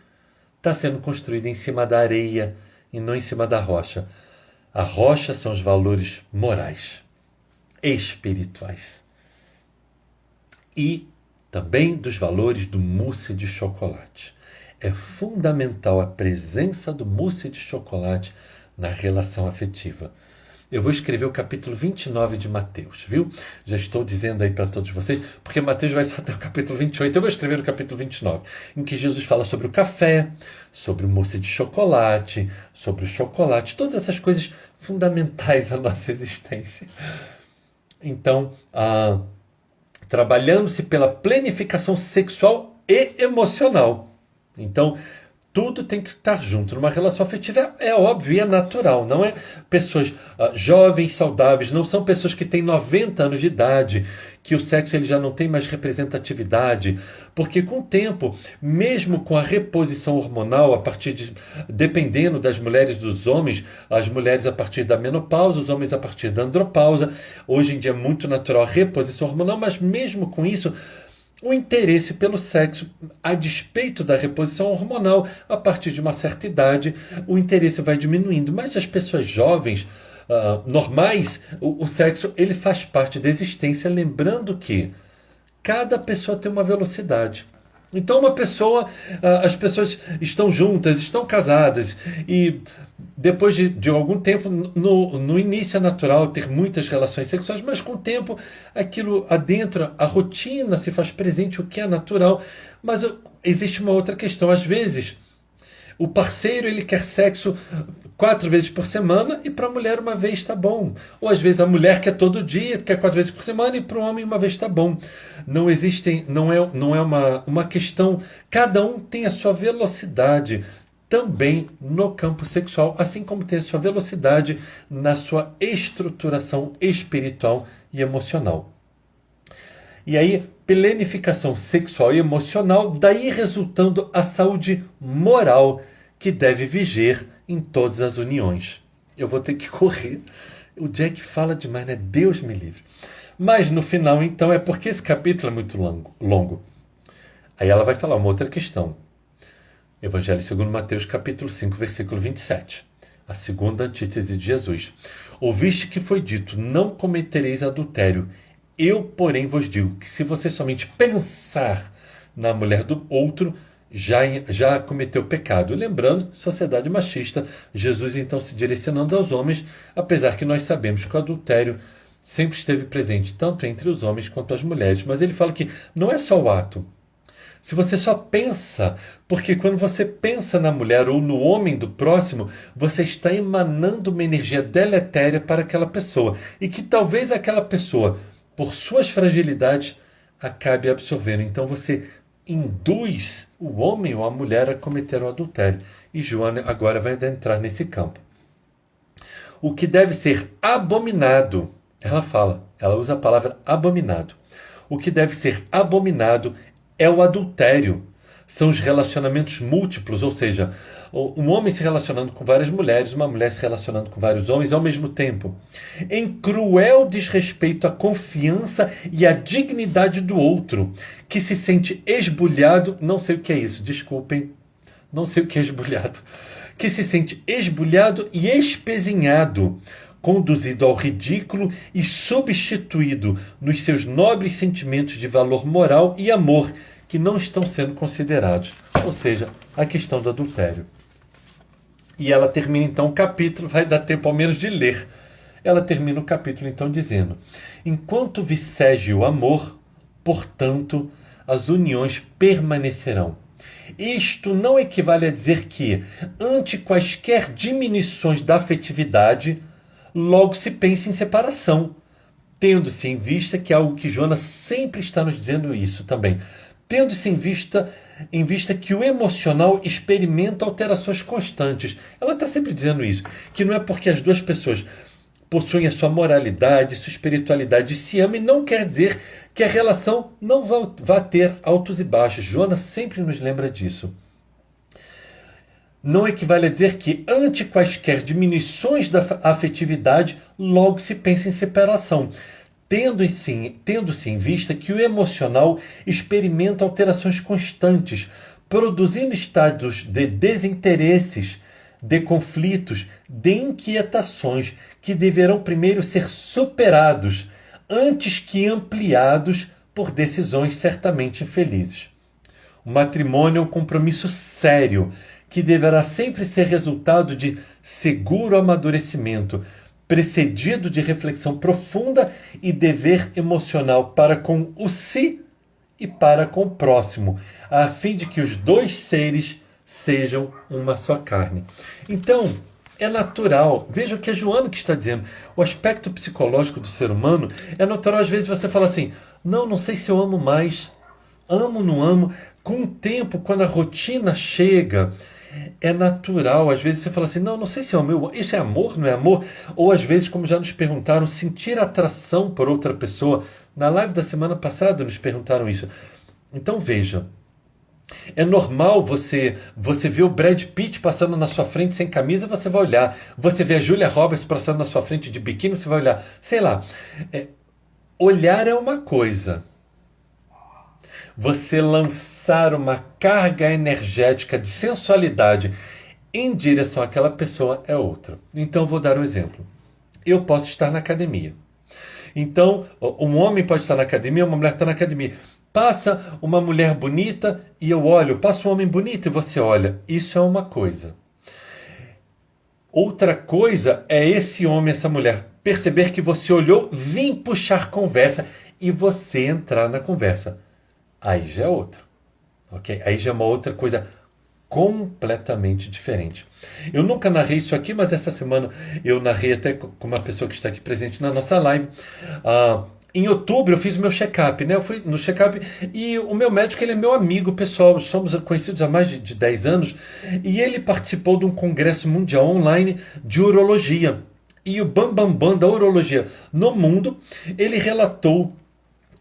está sendo construído em cima da areia e não em cima da rocha. A rocha são os valores morais, espirituais e também dos valores do mousse de chocolate. É fundamental a presença do mousse de chocolate na relação afetiva. Eu vou escrever o capítulo 29 de Mateus, viu? Já estou dizendo aí para todos vocês, porque Mateus vai só até o capítulo 28, eu vou escrever o capítulo 29, em que Jesus fala sobre o café, sobre o mousse de chocolate, sobre o chocolate, todas essas coisas fundamentais à nossa existência. Então, trabalhando-se pela planificação sexual e emocional. Então, tudo tem que estar junto. Numa relação afetiva é óbvio e é natural. Não é pessoas jovens, saudáveis, não são pessoas que têm 90 anos de idade, que o sexo ele já não tem mais representatividade. Porque com o tempo, mesmo com a reposição hormonal, dependendo das mulheres e dos homens, as mulheres a partir da menopausa, os homens a partir da andropausa, hoje em dia é muito natural a reposição hormonal, mas mesmo com isso, o interesse pelo sexo, a despeito da reposição hormonal, a partir de uma certa idade, o interesse vai diminuindo. Mas as pessoas jovens, normais, o sexo ele faz parte da existência, lembrando que cada pessoa tem uma velocidade. Então as pessoas estão juntas, estão casadas e depois de algum tempo, no início é natural ter muitas relações sexuais, mas com o tempo aquilo adentra, a rotina se faz presente, o que é natural. Mas existe uma outra questão, às vezes o parceiro ele quer sexo 4 vezes por semana e para a mulher uma vez está bom. Ou às vezes a mulher quer todo dia, quer 4 vezes por semana e para o homem uma vez está bom. Não é uma questão, cada um tem a sua velocidade também no campo sexual, assim como tem a sua velocidade na sua estruturação espiritual e emocional. E aí, planificação sexual e emocional, daí resultando a saúde moral que deve viger em todas as uniões. Eu vou ter que correr. O Jack fala demais, né? Deus me livre. Mas no final, então, é porque esse capítulo é muito longo. Aí ela vai falar uma outra questão. Evangelho segundo Mateus, capítulo 5, versículo 27. A segunda antítese de Jesus. Ouviste que foi dito, não cometereis adultério. Eu, porém, vos digo que se você somente pensar na mulher do outro, já cometeu pecado. Lembrando, sociedade machista, Jesus então se direcionando aos homens, apesar que nós sabemos que o adultério sempre esteve presente, tanto entre os homens quanto as mulheres. Mas ele fala que não é só o ato. Se você só pensa, porque quando você pensa na mulher ou no homem do próximo, você está emanando uma energia deletéria para aquela pessoa. E que talvez aquela pessoa, por suas fragilidades, acabe absorvendo. Então você induz o homem ou a mulher a cometer o adultério. E Joana agora vai adentrar nesse campo. O que deve ser abominado, ela usa a palavra abominado. O que deve ser abominado é o adultério. São os relacionamentos múltiplos, ou seja, um homem se relacionando com várias mulheres, uma mulher se relacionando com vários homens ao mesmo tempo, em cruel desrespeito à confiança e à dignidade do outro, que se sente esbulhado, não sei o que é isso, desculpem, não sei o que é esbulhado, que se sente esbulhado e espezinhado, conduzido ao ridículo e substituído nos seus nobres sentimentos de valor moral e amor, que não estão sendo considerados. Ou seja, a questão do adultério. E ela termina então o capítulo, vai dar tempo ao menos de ler. Ela termina o capítulo então dizendo: enquanto viceje o amor, portanto, as uniões permanecerão. Isto não equivale a dizer que, ante quaisquer diminuições da afetividade, logo se pensa em separação, tendo-se em vista que é algo que Joana sempre está nos dizendo isso também, tendo-se em vista que o emocional experimenta alterações constantes. Ela está sempre dizendo isso, que não é porque as duas pessoas possuem a sua moralidade, sua espiritualidade e se amam, não quer dizer que a relação não vá ter altos e baixos. Joana sempre nos lembra disso. Não equivale a dizer que, ante quaisquer diminuições da afetividade, logo se pensa em separação, tendo-se em vista que o emocional experimenta alterações constantes, produzindo estados de desinteresses, de conflitos, de inquietações, que deverão primeiro ser superados, antes que ampliados por decisões certamente infelizes. O matrimônio é um compromisso sério, que deverá sempre ser resultado de seguro amadurecimento, precedido de reflexão profunda e dever emocional para com o si e para com o próximo, a fim de que os dois seres sejam uma só carne. Então, é natural, veja o que a Joana que está dizendo, o aspecto psicológico do ser humano, é natural às vezes você fala assim, não sei se eu amo mais, amo, não amo, com o tempo, quando a rotina chega, é natural, às vezes você fala assim, não sei se é o meu, isso é amor, não é amor? Ou às vezes, como já nos perguntaram, sentir atração por outra pessoa. Na live da semana passada nos perguntaram isso. Então veja, é normal você ver o Brad Pitt passando na sua frente sem camisa, você vai olhar. Você vê a Julia Roberts passando na sua frente de biquíni, você vai olhar. Sei lá, olhar é uma coisa. Você lançar uma carga energética de sensualidade em direção àquela pessoa é outra. Então, vou dar um exemplo. Eu posso estar na academia. Então, um homem pode estar na academia, uma mulher está na academia. Passa uma mulher bonita e eu olho. Passa um homem bonito e você olha. Isso é uma coisa. Outra coisa é esse homem, essa mulher, perceber que você olhou, vir puxar conversa e você entrar na conversa. Aí já é outra, ok? Aí já é uma outra coisa completamente diferente. Eu nunca narrei isso aqui, mas essa semana eu narrei até com uma pessoa que está aqui presente na nossa live. Em outubro eu fiz o meu check-up, né? Eu fui no check-up e o meu médico, ele é meu amigo pessoal, somos conhecidos há mais de 10 anos, e ele participou de um congresso mundial online de urologia. E o bambambam da urologia no mundo, ele relatou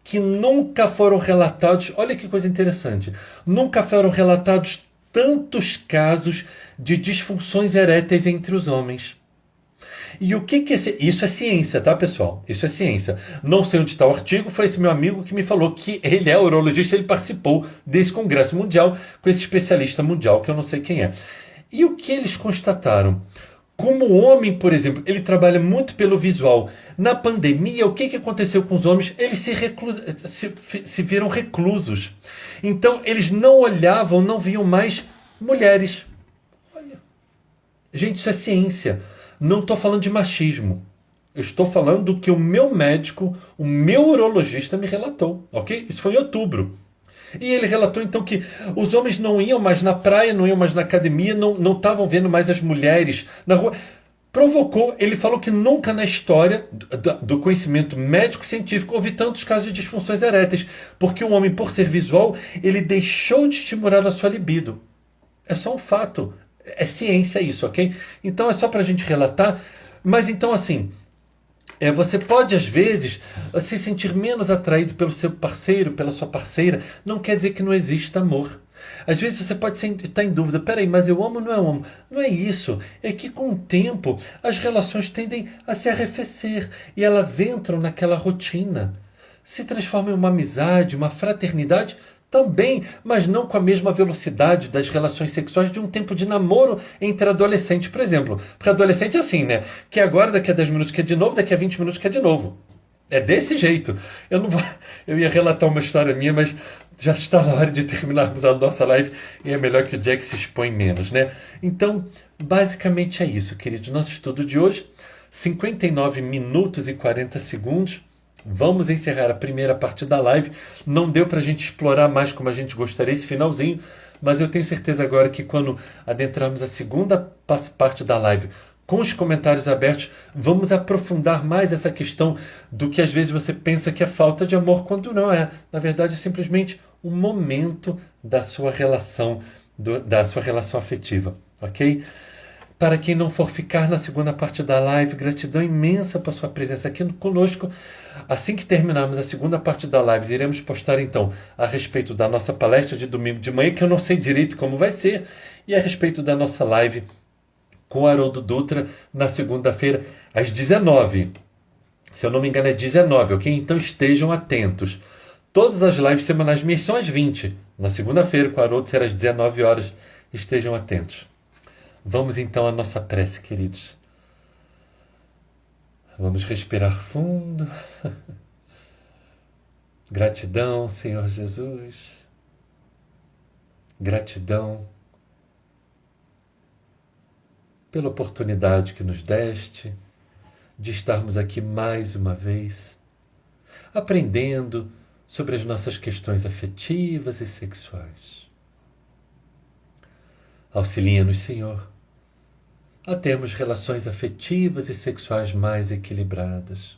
que nunca foram relatados, olha que coisa interessante, nunca foram relatados tantos casos de disfunções eréteis entre os homens. E o que isso é ciência, tá, pessoal? Isso é ciência. Não sei onde está o artigo, foi esse meu amigo que me falou que ele é urologista, ele participou desse congresso mundial com esse especialista mundial, que eu não sei quem é. E o que eles constataram? Como o homem, por exemplo, ele trabalha muito pelo visual. Na pandemia, o que aconteceu com os homens? Eles se viram reclusos. Então, eles não olhavam, não viam mais mulheres. Olha. Gente, isso é ciência. Não estou falando de machismo. Eu estou falando do que o meu médico, o meu urologista me relatou. Ok? Isso foi em outubro. E ele relatou então que os homens não iam mais na praia, não iam mais na academia, não estavam vendo mais as mulheres na rua. provocou, ele falou que nunca na história do conhecimento médico-científico houve tantos casos de disfunções eréteis, porque o homem, por ser visual, ele deixou de estimular a sua libido. É só um fato, é ciência isso, ok? Então é só para a gente relatar, mas então assim, você pode às vezes se sentir menos atraído pelo seu parceiro, pela sua parceira, não quer dizer que não exista amor. Às vezes você pode estar em dúvida, peraí, mas eu amo ou não eu amo? Não é isso, é que com o tempo as relações tendem a se arrefecer e elas entram naquela rotina. Se transformam em uma amizade, uma fraternidade também, mas não com a mesma velocidade das relações sexuais de um tempo de namoro entre adolescentes, por exemplo. Porque adolescente é assim, né? Que agora daqui a 10 minutos quer de novo, daqui a 20 minutos quer de novo. É desse jeito. Eu não vou... Eu ia relatar uma história minha, mas já está na hora de terminarmos a nossa live e é melhor que o Jack se expõe menos, né? Então, basicamente é isso, queridos. Nosso estudo de hoje, 59 minutos e 40 segundos. Vamos encerrar a primeira parte da live. Não deu para a gente explorar mais como a gente gostaria esse finalzinho, mas eu tenho certeza agora que quando adentrarmos a segunda parte da live, com os comentários abertos, vamos aprofundar mais essa questão do que às vezes você pensa que é falta de amor, quando não é. Na verdade, é simplesmente um momento da sua relação, da sua relação afetiva, ok? Para quem não for ficar na segunda parte da live, gratidão imensa por sua presença aqui conosco. Assim que terminarmos a segunda parte da live, iremos postar então a respeito da nossa palestra de domingo de manhã, que eu não sei direito como vai ser, e a respeito da nossa live com o Haroldo Dutra na segunda-feira, às 19. Se eu não me engano, é 19, ok? Então estejam atentos. Todas as lives semanais minhas são às 20. Na segunda-feira, com o Haroldo, será às 19 horas. Estejam atentos. Vamos então à nossa prece, queridos. Vamos respirar fundo. Gratidão, Senhor Jesus. Gratidão pela oportunidade que nos deste de estarmos aqui mais uma vez, aprendendo sobre as nossas questões afetivas e sexuais. Auxilia-nos, Senhor, a termos relações afetivas e sexuais mais equilibradas.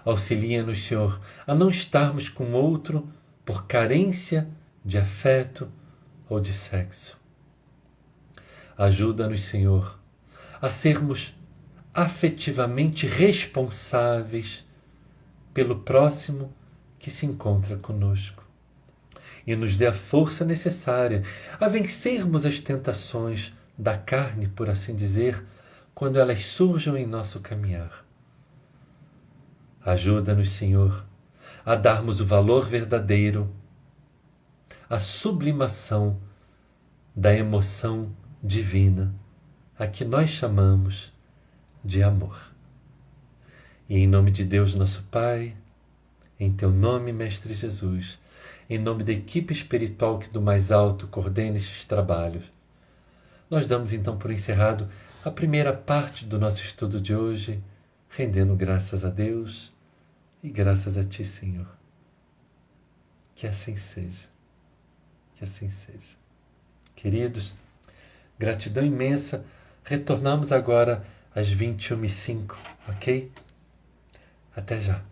Auxilia-nos, Senhor, a não estarmos com outro por carência de afeto ou de sexo. Ajuda-nos, Senhor, a sermos afetivamente responsáveis pelo próximo que se encontra conosco. E nos dê a força necessária a vencermos as tentações da carne, por assim dizer, quando elas surjam em nosso caminhar. Ajuda-nos, Senhor, a darmos o valor verdadeiro, a sublimação da emoção divina, a que nós chamamos de amor. E em nome de Deus, nosso Pai, em Teu nome, Mestre Jesus, em nome da equipe espiritual que do mais alto coordena estes trabalhos, nós damos então por encerrado a primeira parte do nosso estudo de hoje, rendendo graças a Deus e graças a Ti, Senhor. Que assim seja. Que assim seja. Queridos, gratidão imensa. Retornamos agora às 21h05, ok? Até já.